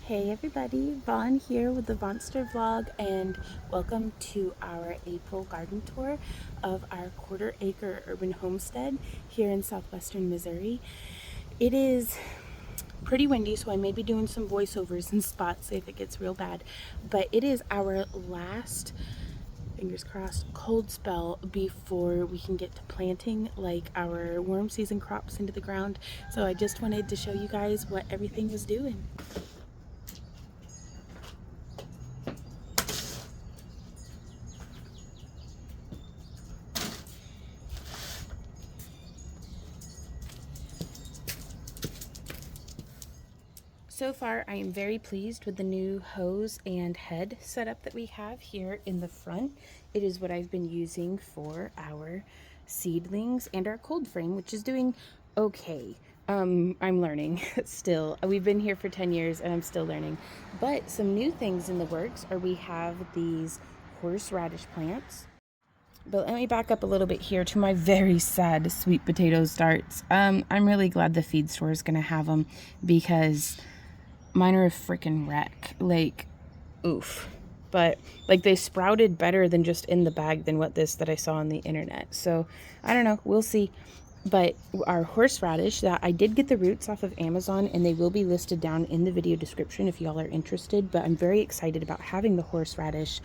Hey everybody, Vaughn here with the Vonster vlog, and welcome to our April garden tour of our quarter-acre urban homestead here in southwestern Missouri. It is pretty windy, so I may be doing some voiceovers in spots if it gets real bad, but it is our last, fingers crossed, cold spell before we can get to planting like our warm season crops into the ground. So I just wanted to show you guys what everything was doing. So far, I am very pleased with the new hose and head setup that we have here in the front. It is what I've been using for our seedlings and our cold frame, which is doing okay. I'm learning still. We've been here for 10 years and I'm still learning. But some new things in the works are we have these horseradish plants. But let me back up a little bit here to my very sad sweet potato starts. I'm really glad the feed store is going to have them because mine are a freaking wreck. Like, oof. But like they sprouted better than just in the bag than what this that I saw on the internet. So I don't know, we'll see. But our horseradish, that I did get the roots off of Amazon, and they will be listed down in the video description if y'all are interested. But I'm very excited about having the horseradish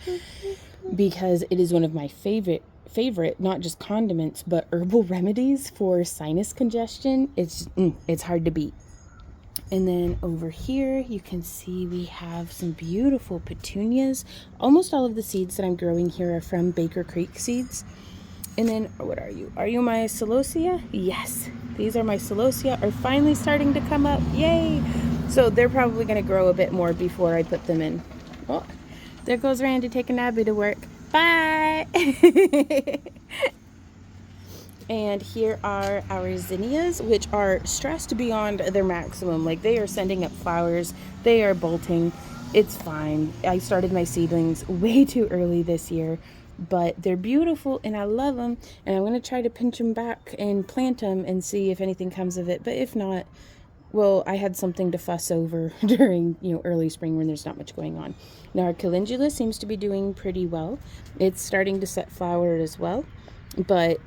because it is one of my favorite not just condiments but herbal remedies for sinus congestion. It's hard to beat. And then over here you can see we have some beautiful petunias. Almost all of the seeds that I'm growing here are from Baker Creek seeds. And then, what are you? Are you my celosia? Yes, these are my celosia, are finally starting to come up. Yay! So they're probably going to grow a bit more before I put them in. Oh, there goes Randy taking Abby to work. Bye! And here are our zinnias, which are stressed beyond their maximum. Like, they are sending up flowers. They are bolting. It's fine. I started my seedlings way too early this year, but they're beautiful and I love them. And I'm going to try to pinch them back and plant them and see if anything comes of it. But if not, well, I had something to fuss over during, early spring when there's not much going on. Now, our calendula seems to be doing pretty well. It's starting to set flower as well, but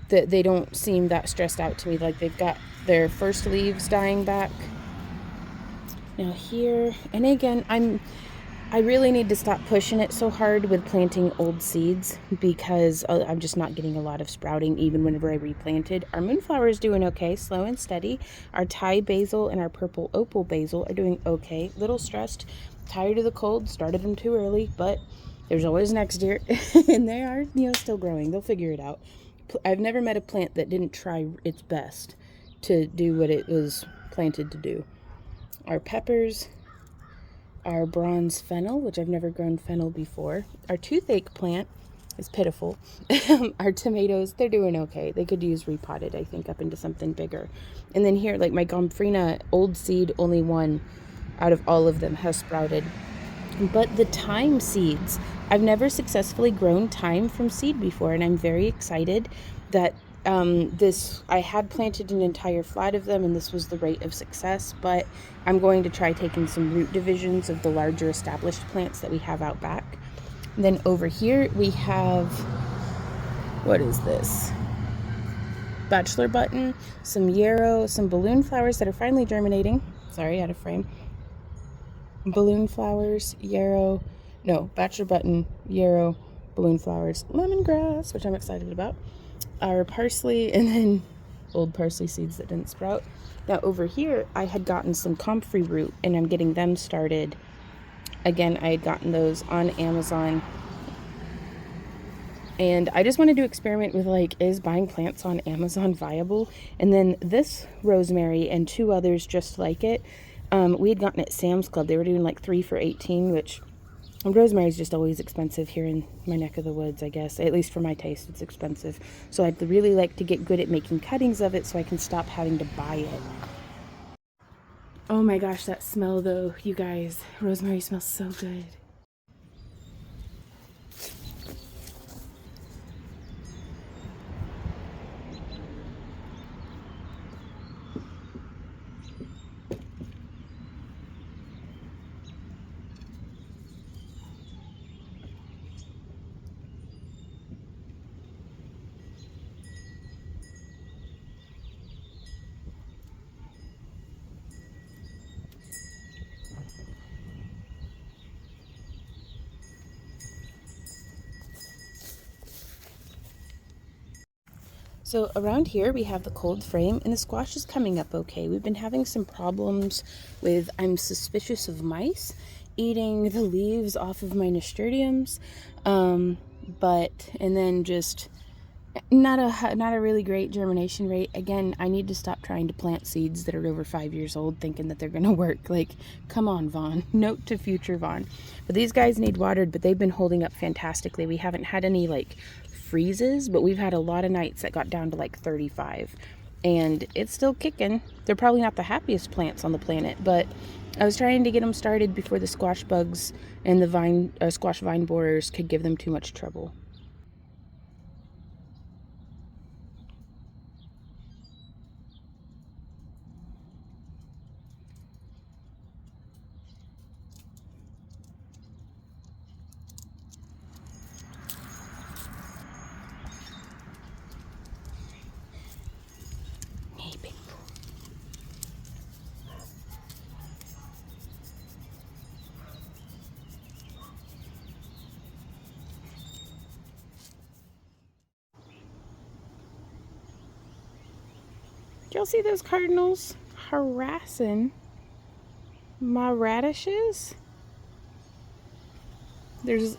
they don't seem that stressed out to me. Like, they've got their first leaves dying back. Now here, and again, I really need to stop pushing it so hard with planting old seeds because I'm just not getting a lot of sprouting even whenever I replanted. Our moonflower is doing okay, slow and steady. Our Thai basil and our purple opal basil are doing okay. Little stressed, tired of the cold, started them too early, but there's always next year. And they are, still growing. They'll figure it out. I've never met a plant that didn't try its best to do what it was planted to do. Our peppers, our bronze fennel, which I've never grown fennel before. Our toothache plant is pitiful. Our tomatoes, they're doing okay. They could use repotted, I think, up into something bigger. And then here, like my gomphrena old seed, only one out of all of them has sprouted. But the thyme seeds, I've never successfully grown thyme from seed before, and I'm very excited that I had planted an entire flat of them, and this was the rate of success, but I'm going to try taking some root divisions of the larger established plants that we have out back. And then over here we have, what is this? Bachelor button, some yarrow, some balloon flowers that are finally germinating. Sorry, out of frame. Balloon flowers, yarrow, no, bachelor button, yarrow, balloon flowers, lemongrass, which I'm excited about. Our parsley, and then old parsley seeds that didn't sprout. Now over here, I had gotten some comfrey root, and I'm getting them started. Again, I had gotten those on Amazon. And I just wanted to experiment with, like, is buying plants on Amazon viable? And then this rosemary and two others just like it, we had gotten at Sam's Club. They were doing like 3 for $18, which rosemary is just always expensive here in my neck of the woods, I guess. At least for my taste, it's expensive. So I'd really like to get good at making cuttings of it so I can stop having to buy it. Oh my gosh, that smell though, you guys. Rosemary smells so good. So around here we have the cold frame, and the squash is coming up okay. We've been having some problems with, I'm suspicious of mice eating the leaves off of my nasturtiums, and then just not a really great germination rate. Again, I need to stop trying to plant seeds that are over 5 years old thinking that they're gonna work. Like, come on, Vaughn. Note to future Vaughn. But these guys need watered, but they've been holding up fantastically. We haven't had any like freezes, but we've had a lot of nights that got down to like 35, and it's still kicking. They're probably not the happiest plants on the planet, but I was trying to get them started before the squash bugs and the squash vine borers could give them too much trouble. Did y'all see those cardinals harassing my radishes? There's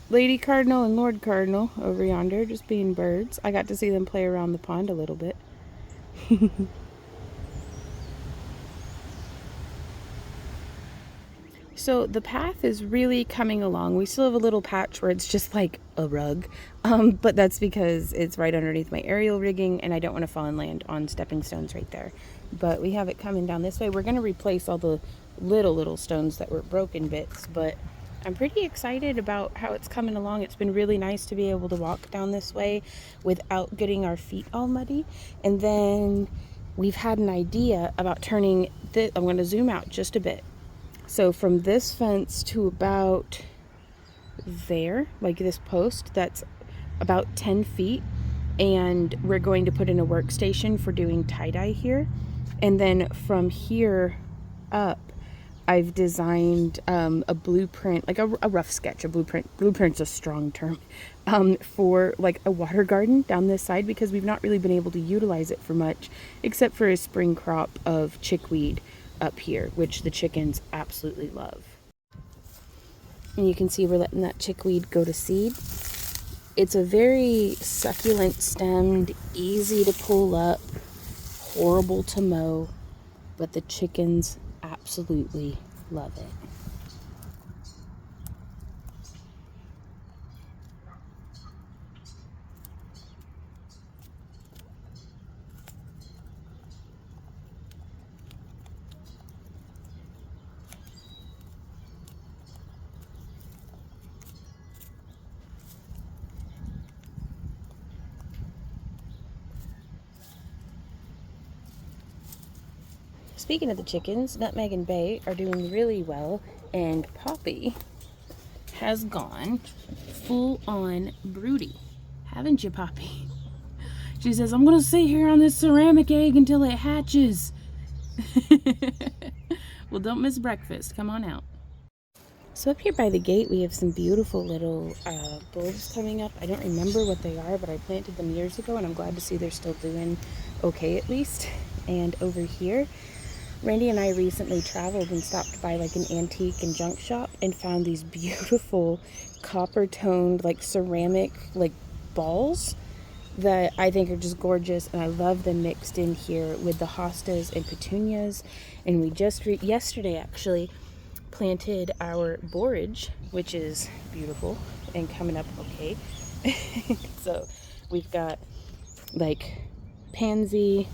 Lady Cardinal and Lord Cardinal over yonder just being birds. I got to see them play around the pond a little bit. So the path is really coming along. We still have a little patch where it's just like a rug, but that's because it's right underneath my aerial rigging and I don't want to fall and land on stepping stones right there. But we have it coming down this way. We're going to replace all the little stones that were broken bits, but I'm pretty excited about how it's coming along. It's been really nice to be able to walk down this way without getting our feet all muddy. And then we've had an idea about turning this. I'm going to zoom out just a bit. So from this fence to about there, like this post, that's about 10 feet. And we're going to put in a workstation for doing tie-dye here. And then from here up, I've designed a blueprint, like a rough sketch, a blueprint. Blueprint's a strong term, for like a water garden down this side, because we've not really been able to utilize it for much, except for a spring crop of chickweed up here, which the chickens absolutely love. And you can see we're letting that chickweed go to seed. It's a very succulent stemmed, easy to pull up, horrible to mow, but the chickens absolutely love it. Speaking of the chickens, Nutmeg and Bay are doing really well, and Poppy has gone full on broody. Haven't you, Poppy? She says, I'm gonna sit here on this ceramic egg until it hatches. Well, don't miss breakfast. Come on out. So up here by the gate, we have some beautiful little bulbs coming up. I don't remember what they are, but I planted them years ago, and I'm glad to see they're still doing okay at least. And over here, Randy and I recently traveled and stopped by like an antique and junk shop and found these beautiful copper toned like ceramic like balls that I think are just gorgeous, and I love them mixed in here with the hostas and petunias. And we just yesterday actually planted our borage, which is beautiful and coming up okay. So we've got like pansy,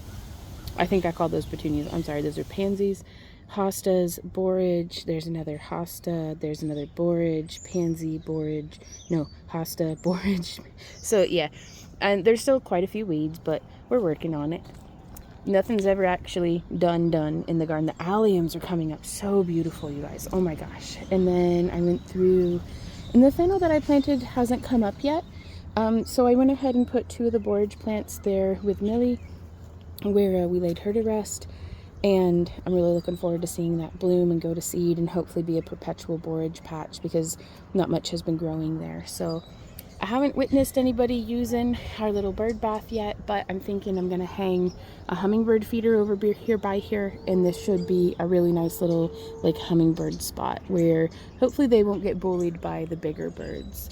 I think I called those petunias. I'm sorry, those are pansies, hostas, borage. There's another hosta. There's another borage, pansy, borage. No, hosta, borage. So yeah, and there's still quite a few weeds, but we're working on it. Nothing's ever actually done in the garden. The alliums are coming up so beautiful, you guys. Oh my gosh. And then I went through, and the fennel that I planted hasn't come up yet. So I went ahead and put 2 of the borage plants there with Millie, where we laid her to rest, and I'm really looking forward to seeing that bloom and go to seed and hopefully be a perpetual borage patch, because not much has been growing there. So I haven't witnessed anybody using our little bird bath yet, but I'm thinking I'm gonna hang a hummingbird feeder over here by here, and this should be a really nice little like hummingbird spot where hopefully they won't get bullied by the bigger birds.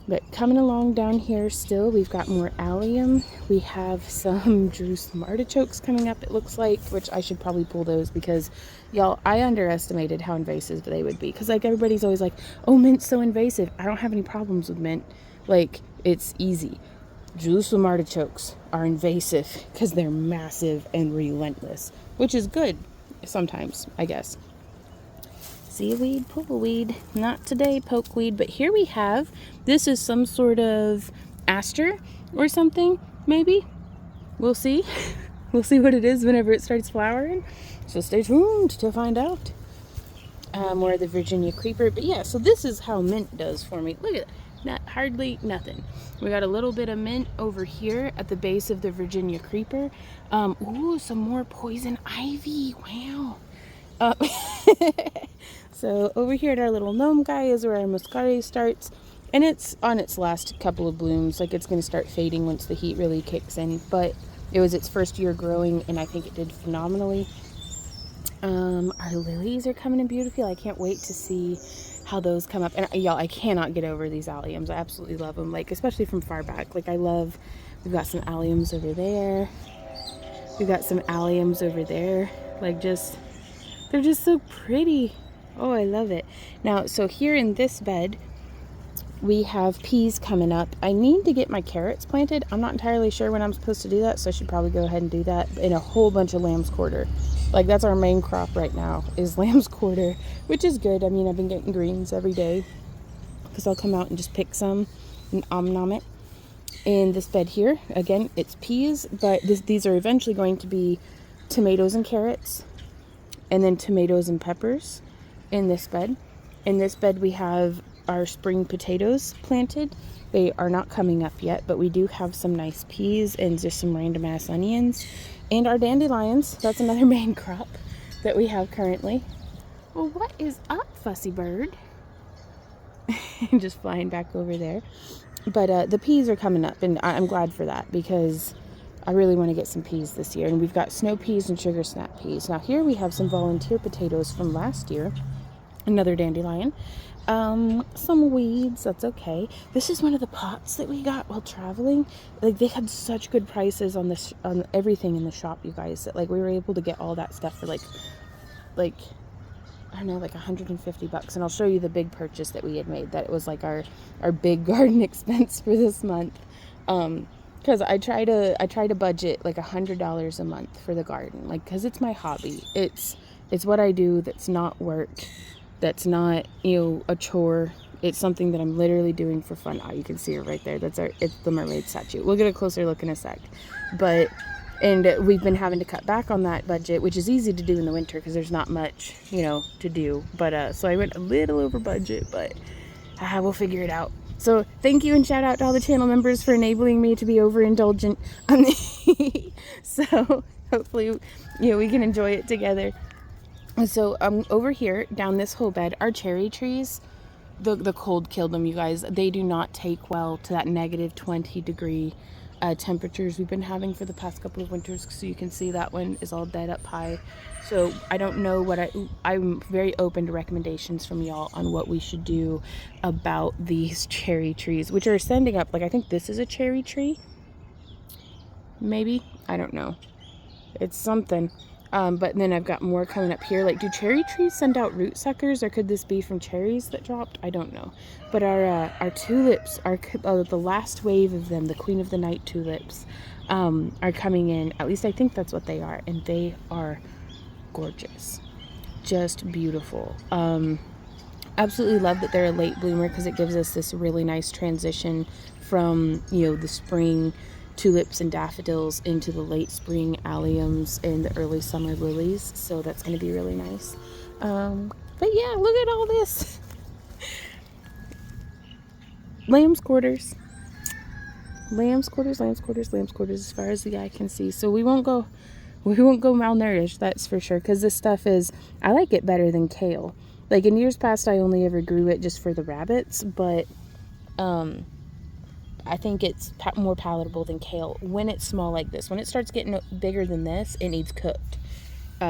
But coming along down here still, we've got more allium. We have some Jerusalem artichokes coming up, it looks like, which I should probably pull those because, y'all, I underestimated how invasive they would be. Because, like, everybody's always like, oh, mint's so invasive. I don't have any problems with mint. Like, it's easy. Jerusalem artichokes are invasive because they're massive and relentless, which is good sometimes, I guess. Seaweed, pullweed, not today, pokeweed, but here we have, this is some sort of aster or something, maybe. We'll see. We'll see what it is whenever it starts flowering. So stay tuned to find out. More of the Virginia creeper, but yeah, so this is how mint does for me. Look at that. Not hardly nothing. We got a little bit of mint over here at the base of the Virginia creeper. Ooh, some more poison ivy. Wow. So over here at our little gnome guy is where our muscari starts, and it's on its last couple of blooms. Like, it's going to start fading once the heat really kicks in, but it was its first year growing and I think it did phenomenally. Our lilies are coming in beautiful. I can't wait to see how those come up. And y'all, I cannot get over these alliums. I absolutely love them, like, especially from far back. Like, we've got some alliums over there. We've got some alliums over there. Like, they're just so pretty. Oh, I love it. Now, so here in this bed, we have peas coming up. I need to get my carrots planted. I'm not entirely sure when I'm supposed to do that, so I should probably go ahead and do that. And a whole bunch of lamb's quarter. Like, that's our main crop right now, is lamb's quarter, which is good. I mean, I've been getting greens every day because I'll come out and just pick some and nom it. In this bed here, again, it's peas, but these are eventually going to be tomatoes and carrots, and then tomatoes and peppers in this bed. In this bed we have our spring potatoes planted. They are not coming up yet, but we do have some nice peas and just some random ass onions. And our dandelions, that's another main crop that we have currently. Well, what is up, fussy bird? Just flying back over there. But the peas are coming up, and I'm glad for that because I really want to get some peas this year. And we've got snow peas and sugar snap peas. Now here we have some volunteer potatoes from last year. Another dandelion. Some weeds, that's okay. This is one of the pots that we got while traveling. Like, they had such good prices on everything in the shop, you guys, that like we were able to get all that stuff for like I don't know, like $150. And I'll show you the big purchase that we had made, that it was like our big garden expense for this month. Because I try to budget like $100 a month for the garden, like, because it's my hobby. It's what I do. That's not work. That's not, a chore. It's something that I'm literally doing for fun. You can see it right there. It's the mermaid statue. We'll get a closer look in a sec. And we've been having to cut back on that budget, which is easy to do in the winter because there's not much, to do. But so I went a little over budget, but we'll figure it out. So thank you and shout out to all the channel members for enabling me to be overindulgent. So hopefully, we can enjoy it together. So over here, down this whole bed, our cherry trees, the cold killed them, you guys. They do not take well to that negative 20 degree temperatures we've been having for the past couple of winters. So you can see that one is all dead up high. So I don't know what I'm very open to recommendations from y'all on what we should do about these cherry trees, which are sending up. Like, I think this is a cherry tree. Maybe, I don't know. It's something. But then I've got more coming up here. Like, do cherry trees send out root suckers, or could this be from cherries that dropped? I don't know. But our tulips are the last wave of them, the Queen of the Night tulips, are coming in. At least I think that's what they are, and they are gorgeous, just beautiful. Absolutely love that they're a late bloomer because it gives us this really nice transition from the spring tulips and daffodils into the late spring alliums and the early summer lilies. So that's going to be really nice. But yeah, look at all this. Lamb's quarters. Lamb's quarters, lamb's quarters, lamb's quarters, as far as the eye can see. So we won't go malnourished, that's for sure, because this stuff I like it better than kale. Like, in years past, I only ever grew it just for the rabbits, but I think it's more palatable than kale when it's small like this. When it starts getting bigger than this, it needs cooked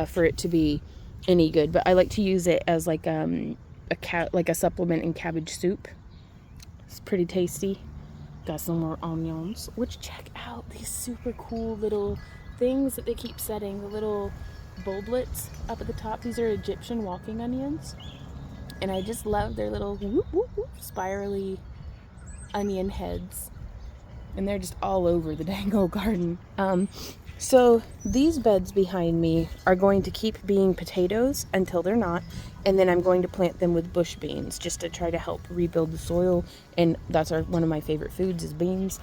for it to be any good. But I like to use it as like a supplement in cabbage soup. It's pretty tasty. Got some more onions, which check out these super cool little things that they keep setting, the little bulblets up at the top. These are Egyptian walking onions, and I just love their little whoop, whoop, whoop, spirally onion heads, and they're just all over the dang old garden. So these beds behind me are going to keep being potatoes until they're not, and then I'm going to plant them with bush beans just to try to help rebuild the soil, and that's one of my favorite foods is beans.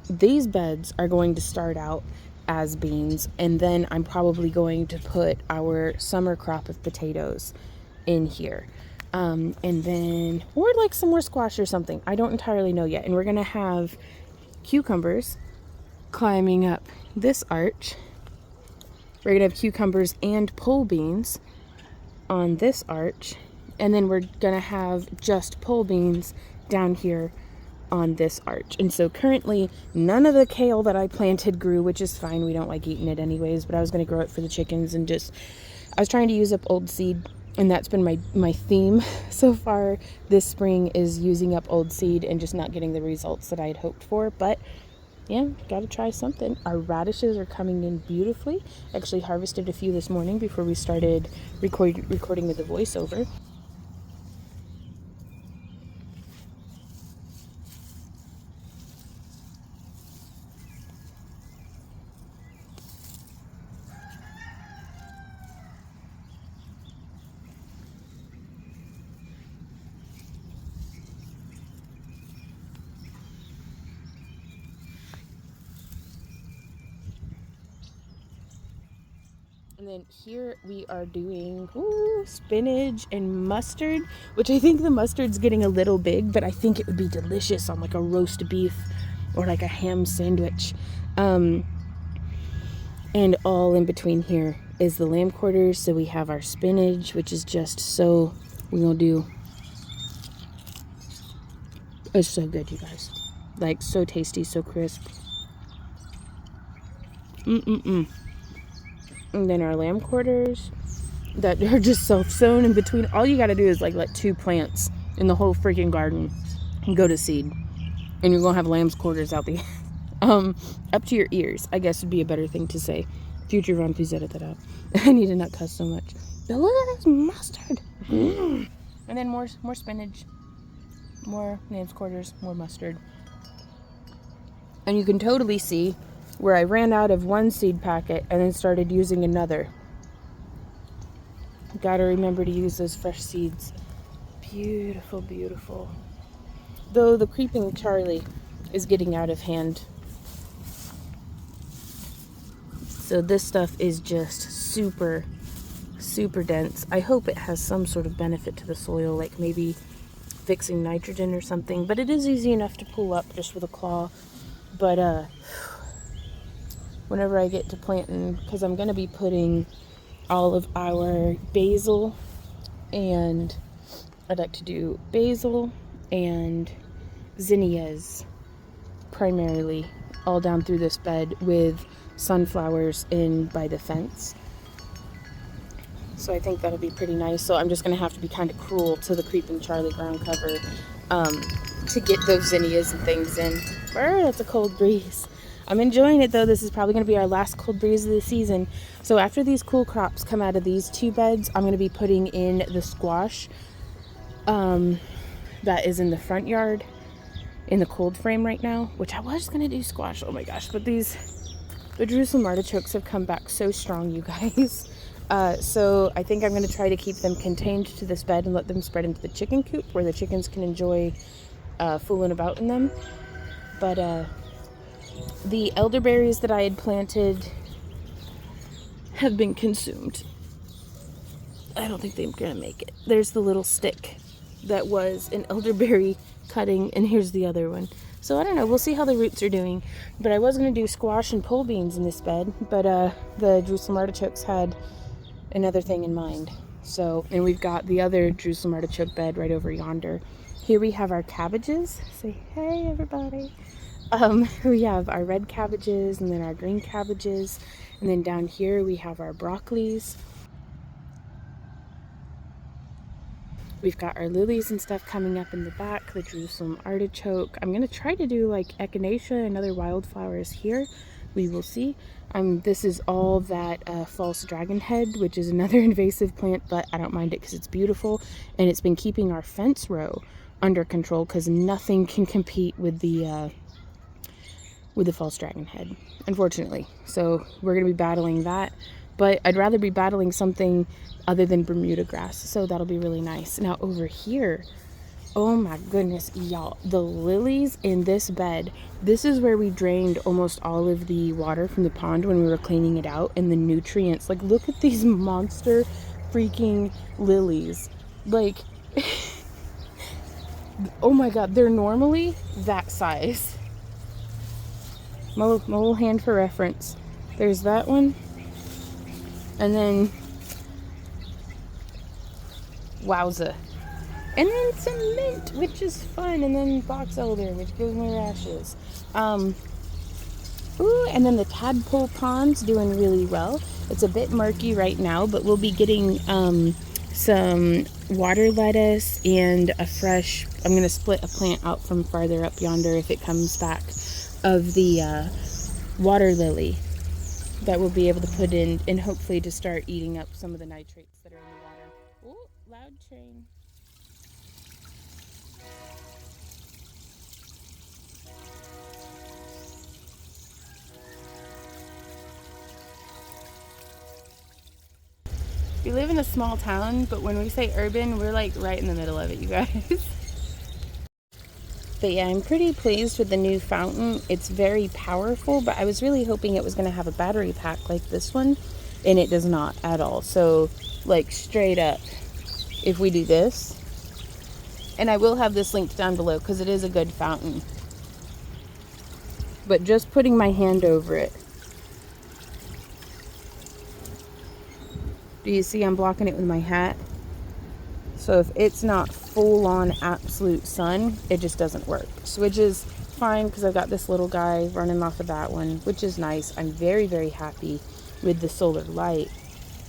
These beds are going to start out as beans, and then I'm probably going to put our summer crop of potatoes in here. And then, or like some more squash or something. I don't entirely know yet. And we're going to have cucumbers climbing up this arch. We're going to have cucumbers and pole beans on this arch. And then we're going to have just pole beans down here on this arch. And so currently none of the kale that I planted grew, which is fine. We don't like eating it anyways, but I was going to grow it for the chickens, and I was trying to use up old seed. And that's been my theme so far this spring, is using up old seed and just not getting the results that I had hoped for. But yeah, gotta try something. Our radishes are coming in beautifully. Actually harvested a few this morning before we started recording with the voiceover. And then here we are doing spinach and mustard, which I think the mustard's getting a little big, but I think it would be delicious on like a roast beef or like a ham sandwich. And all in between here is the lamb quarters. So we have our spinach, which is just so, we're gonna do, it's so good, you guys. Like so tasty, so crisp. And then our lamb quarters that are just self-sown in between. All you gotta do is like let 2 plants in the whole freaking garden go to seed, and you're gonna have lamb's quarters out the up to your ears, I guess would be a better thing to say. Future Ron, please edit that out. I need to not cuss so much. But look at this mustard. And then more spinach, more lamb's quarters, more mustard. And you can totally see where I ran out of one seed packet and then started using another. Gotta remember to use those fresh seeds. Beautiful, beautiful. Though the creeping Charlie is getting out of hand. So this stuff is just super, super dense. I hope it has some sort of benefit to the soil, like maybe fixing nitrogen or something. But it is easy enough to pull up just with a claw. But whenever I get to planting, because I'm going to be putting all of our basil, and I'd like to do basil and zinnias primarily all down through this bed, with sunflowers in by the fence. So I think that'll be pretty nice. So I'm just going to have to be kind of cruel to the creeping Charlie ground cover to get those zinnias and things in. That's a cold breeze. I'm enjoying it though. This is probably going to be our last cold breeze of the season. So after these cool crops come out of these 2 beds, I'm going to be putting in the squash that is in the front yard in the cold frame right now, which I was going to do squash. Oh my gosh, but the Jerusalem artichokes have come back so strong, you guys. So I think I'm going to try to keep them contained to this bed and let them spread into the chicken coop where the chickens can enjoy fooling about in them. But the elderberries that I had planted have been consumed. I don't think they're going to make it. There's the little stick that was an elderberry cutting, and here's the other one. So I don't know, we'll see how the roots are doing. But I was going to do squash and pole beans in this bed, but the Jerusalem artichokes had another thing in mind. So, and we've got the other Jerusalem artichoke bed right over yonder Here we have our cabbages. Say hey, everybody. We have our red cabbages and then our green cabbages. And then down here we have our broccolis. We've got our lilies and stuff coming up in the back, the Jerusalem artichoke. I'm going to try to do like echinacea and other wildflowers here. We will see. This is all that false dragon head, which is another invasive plant, but I don't mind it because it's beautiful. And it's been keeping our fence row under control because nothing can compete with the false dragon head, unfortunately. So we're going to be battling that. But I'd rather be battling something other than Bermuda grass. So that'll be really nice. Now over here, oh my goodness, y'all, the lilies in this bed. This is where we drained almost all of the water from the pond when we were cleaning it out, and the nutrients. Like, look at these monster freaking lilies. Like, oh my God, they're normally that size. My little hand for reference. There's that one. And then, wowza. And then some mint, which is fun. And then box elder, which gives me rashes. Ooh, and then the tadpole pond's doing really well. It's a bit murky right now, but we'll be getting some water lettuce and a fresh, I'm going to split a plant out from farther up yonder if it comes back, of the water lily that we'll be able to put in and hopefully to start eating up some of the nitrates that are in the water. Oh, loud train. We live in a small town, but when we say urban, we're like right in the middle of it, you guys. But yeah, I'm pretty pleased with the new fountain. It's very powerful, but I was really hoping it was going to have a battery pack like this one, and it does not at all. So, like, straight up, if we do this, and I will have this linked down below because it is a good fountain. But just putting my hand over it. Do you see I'm blocking it with my hat? So if it's not full on absolute sun, it just doesn't work. So which is fine because I've got this little guy running off of that one, which is nice. I'm very, very happy with the solar light.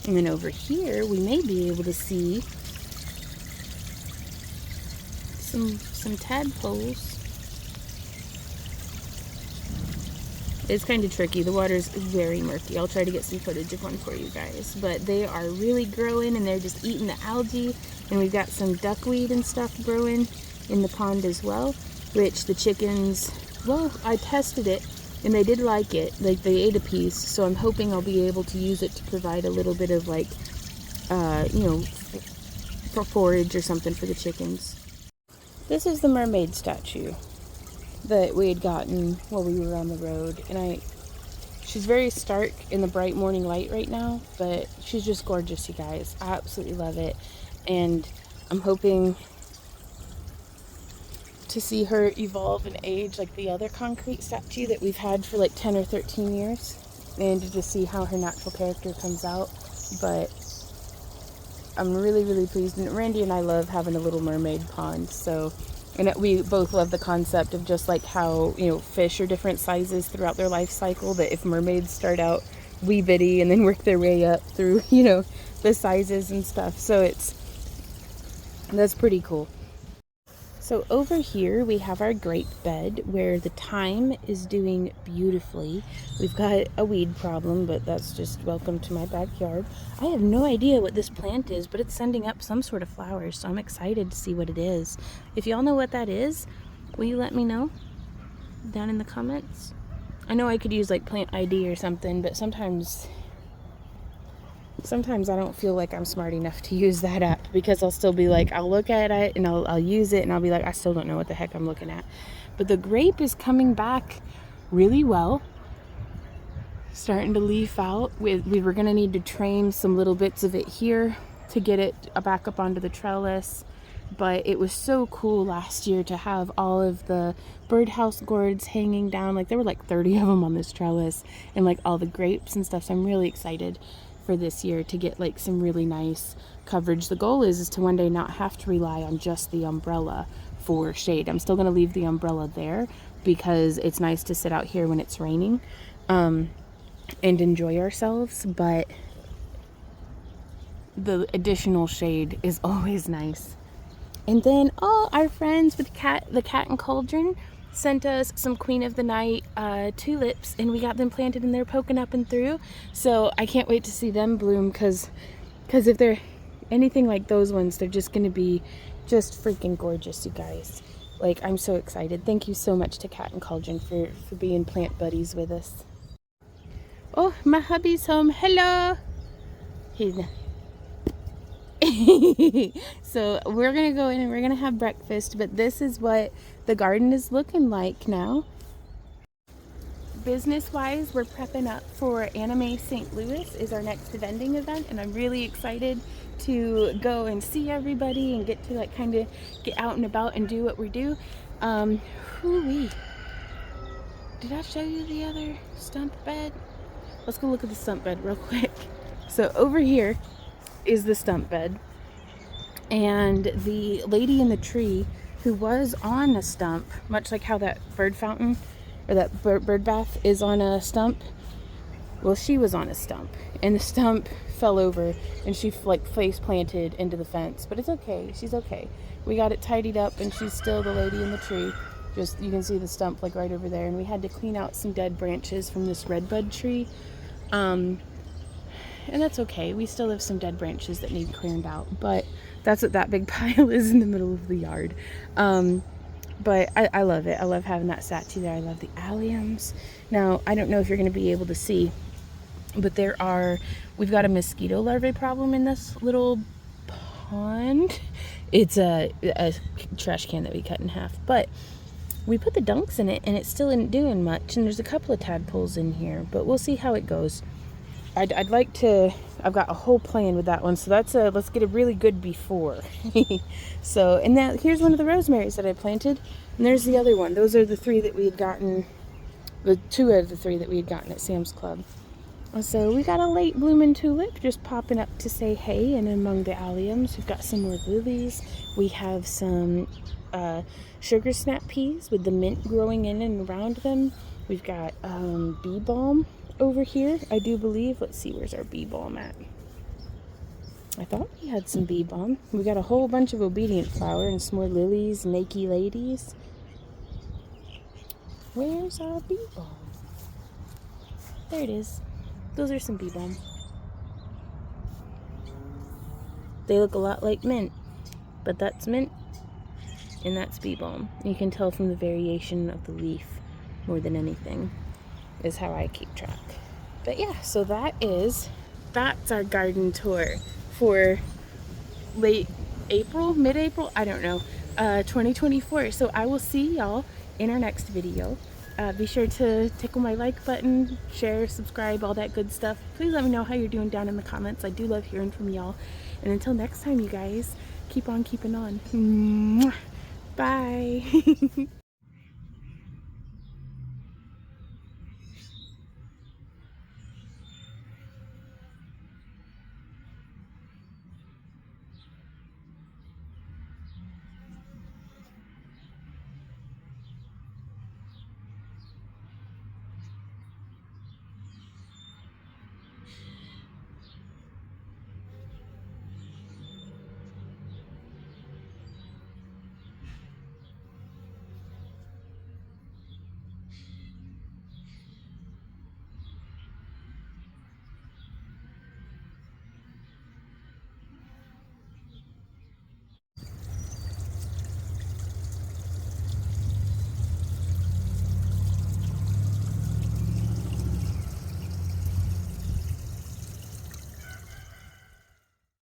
And then over here, we may be able to see some tadpoles. It's kind of tricky. The water's very murky. I'll try to get some footage of one for you guys. But they are really growing and they're just eating the algae. And we've got some duckweed and stuff growing in the pond as well, which the chickens, well, I tested it and they did like it. Like, they ate a piece. So I'm hoping I'll be able to use it to provide a little bit of, like, you know, for forage or something for the chickens. This is the mermaid statue that we had gotten while we were on the road, and she's very stark in the bright morning light right now, but she's just gorgeous, you guys. I absolutely love it, and I'm hoping to see her evolve and age like the other concrete statue that we've had for like 10 or 13 years, and to just see how her natural character comes out. But I'm really, really pleased, and Randy and I love having a little mermaid pond, so. And we both love the concept of just like how, you know, fish are different sizes throughout their life cycle, that if mermaids start out wee bitty and then work their way up through, you know, the sizes and stuff. So that's pretty cool. So over here we have our grape bed where the thyme is doing beautifully. We've got a weed problem, but that's just welcome to my backyard. I have no idea what this plant is, but it's sending up some sort of flowers, so I'm excited to see what it is. If y'all know what that is, will you let me know down in the comments? I know I could use like plant ID or something, but sometimes I don't feel like I'm smart enough to use that app, because I'll still be like, I'll look at it and I'll use it and I'll be like, I still don't know what the heck I'm looking at. But the grape is coming back really well, starting to leaf out. We were going to need to train some little bits of it here to get it back up onto the trellis, but it was so cool last year to have all of the birdhouse gourds hanging down. Like, there were like 30 of them on this trellis, and like all the grapes and stuff, so I'm really excited for this year to get like some really nice coverage. The goal is to one day not have to rely on just the umbrella for shade. I'm still going to leave the umbrella there because it's nice to sit out here when it's raining and enjoy ourselves, but the additional shade is always nice. And then, oh, our friends with the Cat and Cauldron sent us some Queen of the Night tulips, and we got them planted and they're poking up and through. So I can't wait to see them bloom, because if they're anything like those ones, they're just going to be just freaking gorgeous, you guys. Like, I'm so excited. Thank you so much to Cat and Cauldron for being plant buddies with us. Oh, my hubby's home. Hello. He's so we're gonna go in and we're gonna have breakfast, but this is what the garden is looking like now. Business wise, we're prepping up for Anime St. Louis is our next vending event, and I'm really excited to go and see everybody and get to like kind of get out and about and do what we do. Hoo-wee. Did I show you the other stump bed? Let's go look at the stump bed real quick. So over here is the stump bed, and the lady in the tree who was on a stump, much like how that bird fountain or that bird bath is on a stump, well, she was on a stump and the stump fell over and she like face planted into the fence, but it's okay, she's okay. We got it tidied up and she's still the lady in the tree. Just, you can see the stump like right over there, and we had to clean out some dead branches from this redbud tree. And that's okay. We still have some dead branches that need cleared out, but that's what that big pile is in the middle of the yard. But I love it. I love having that statue there. I love the alliums. Now, I don't know if you're going to be able to see, but we've got a mosquito larvae problem in this little pond. It's a trash can that we cut in half, but we put the dunks in it and it still isn't doing much. And there's a couple of tadpoles in here, but we'll see how it goes. I'd like to, I've got a whole plan with that one. So that's let's get a really good before. So, and here's one of the rosemaries that I planted. And there's the other one. Those are the three that we had gotten, the two out of the three that we had gotten at Sam's Club. So we got a late blooming tulip just popping up to say hey. And among the alliums, we've got some more lilies. We have some sugar snap peas with the mint growing in and around them. We've got bee balm over here, I do believe. Let's see, where's our bee balm at? I thought we had some bee balm. We got a whole bunch of obedient flower and some more lilies, nakey ladies. Where's our bee balm? There it is. Those are some bee balm. They look a lot like mint, but that's mint and that's bee balm. You can tell from the variation of the leaf more than anything, is how I keep track. But yeah, so that's our garden tour for late April, mid-April, I don't know, 2024. So I will see y'all in our next video. Be sure to tickle my like button, share, subscribe, all that good stuff. Please let me know how you're doing down in the comments. I do love hearing from y'all. And until next time, you guys, keep on keeping on. Mwah. Bye.